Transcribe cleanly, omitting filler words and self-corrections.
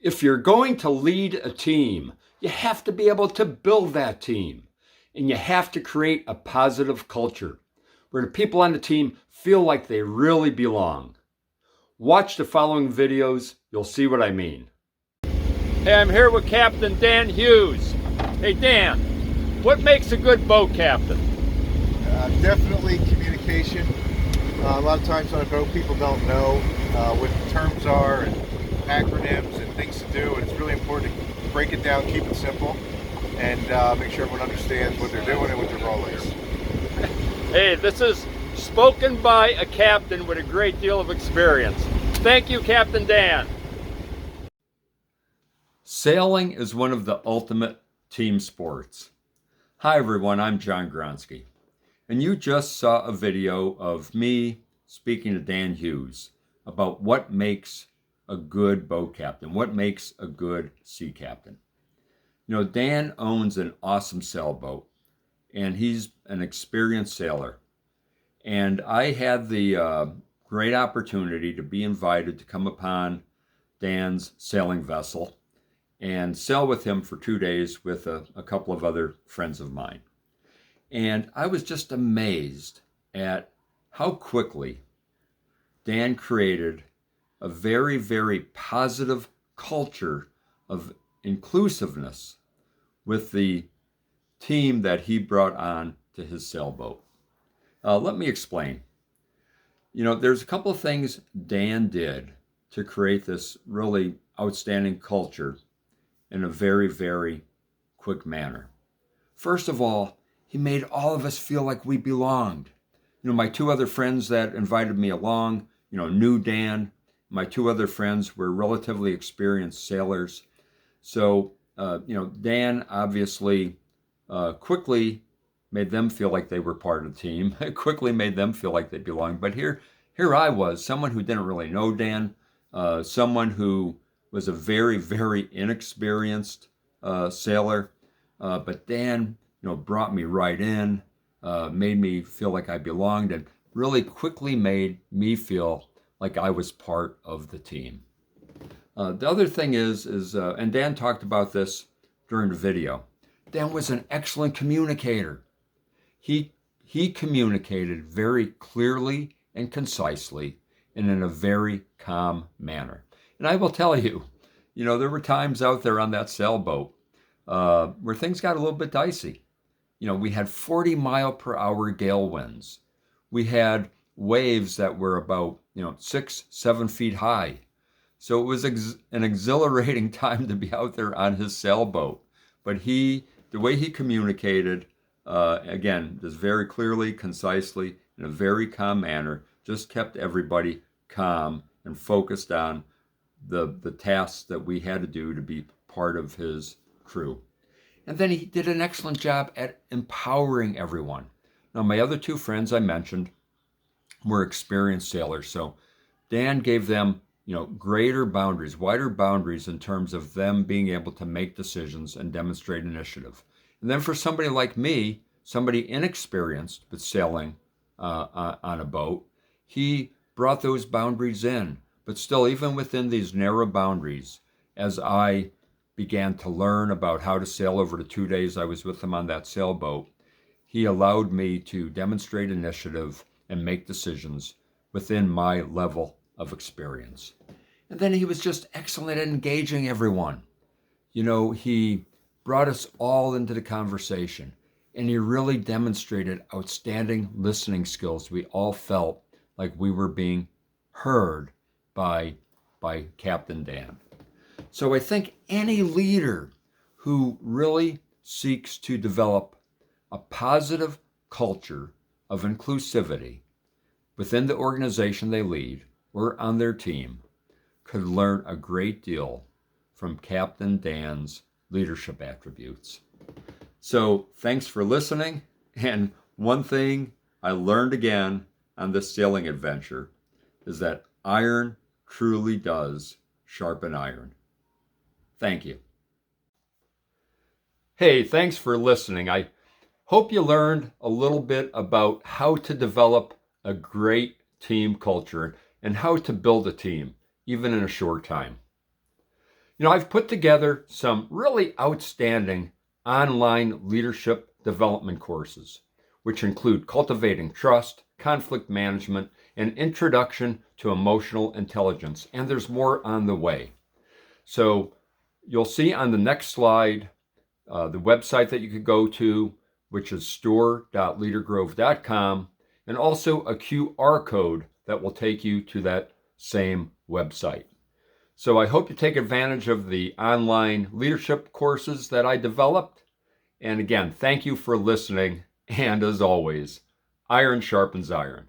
If you're going to lead a team, you have to be able to build that team. And you have to create a positive culture where the people on the team feel like they really belong. Watch the following videos, you'll see what I mean. Hey, I'm here with Captain Dan Hughes. Hey Dan, what makes a good boat captain? Definitely communication. A lot of times on a boat, people don't know what the terms are and acronyms and things to do, and it's really important to break it down, keep it simple, and make sure everyone understands what they're doing and what their role is. Hey, this is spoken by a captain with a great deal of experience. Thank you, Captain Dan. Sailing is one of the ultimate team sports. Hi everyone, I'm John Gronski. And you just saw a video of me speaking to Dan Hughes about what makes a good boat captain, what makes a good sea captain. You know, Dan owns an awesome sailboat, and he's an experienced sailor. And I had the great opportunity to be invited to come upon Dan's sailing vessel and sail with him for 2 days with a couple of other friends of mine. And I was just amazed at how quickly Dan created a very, very positive culture of inclusiveness with the team that he brought on to his sailboat. Let me explain. You know, there's a couple of things Dan did to create this really outstanding culture in a very, very quick manner. First of all, he made all of us feel like we belonged. You know, my two other friends that invited me along, you know, knew Dan. My two other friends were relatively experienced sailors. So, Dan obviously quickly made them feel like they were part of the team. It quickly made them feel like they belonged. But here I was, someone who didn't really know Dan, someone who was a very, very inexperienced sailor. But Dan, brought me right in, made me feel like I belonged, and really quickly made me feel like I was part of the team. The other thing is, and Dan talked about this during the video, Dan was an excellent communicator. He communicated very clearly and concisely and in a very calm manner. And I will tell you, there were times out there on that sailboat where things got a little bit dicey. We had 40-mile-per-hour gale winds. We had waves that were about, 6-7 feet high. So it was an exhilarating time to be out there on his sailboat. But the way he communicated, again, just very clearly, concisely, in a very calm manner, just kept everybody calm and focused on the tasks that we had to do to be part of his crew. And then he did an excellent job at empowering everyone. Now, my other two friends I mentioned were experienced sailors. So Dan gave them, greater boundaries, wider boundaries in terms of them being able to make decisions and demonstrate initiative. And then for somebody like me, somebody inexperienced with sailing on a boat, he brought those boundaries in. But still, even within these narrow boundaries, as I began to learn about how to sail over the 2 days I was with him on that sailboat, he allowed me to demonstrate initiative and make decisions within my level of experience. And then he was just excellent at engaging everyone. He brought us all into the conversation, and he really demonstrated outstanding listening skills. We all felt like we were being heard by Captain Dan. So I think any leader who really seeks to develop a positive culture of inclusivity within the organization they lead or on their team could learn a great deal from Captain Dan's leadership attributes. So thanks for listening. And one thing I learned again on this sailing adventure is that iron truly does sharpen iron. Thank you. Hey, thanks for listening. I hope you learned a little bit about how to develop a great team culture and how to build a team, even in a short time. I've put together some really outstanding online leadership development courses, which include cultivating trust, conflict management, and introduction to emotional intelligence. And there's more on the way. So you'll see on the next slide the website that you could go to, which is store.leadergrove.com, and also a QR code that will take you to that same website. So I hope you take advantage of the online leadership courses that I developed. And again, thank you for listening. And as always, iron sharpens iron.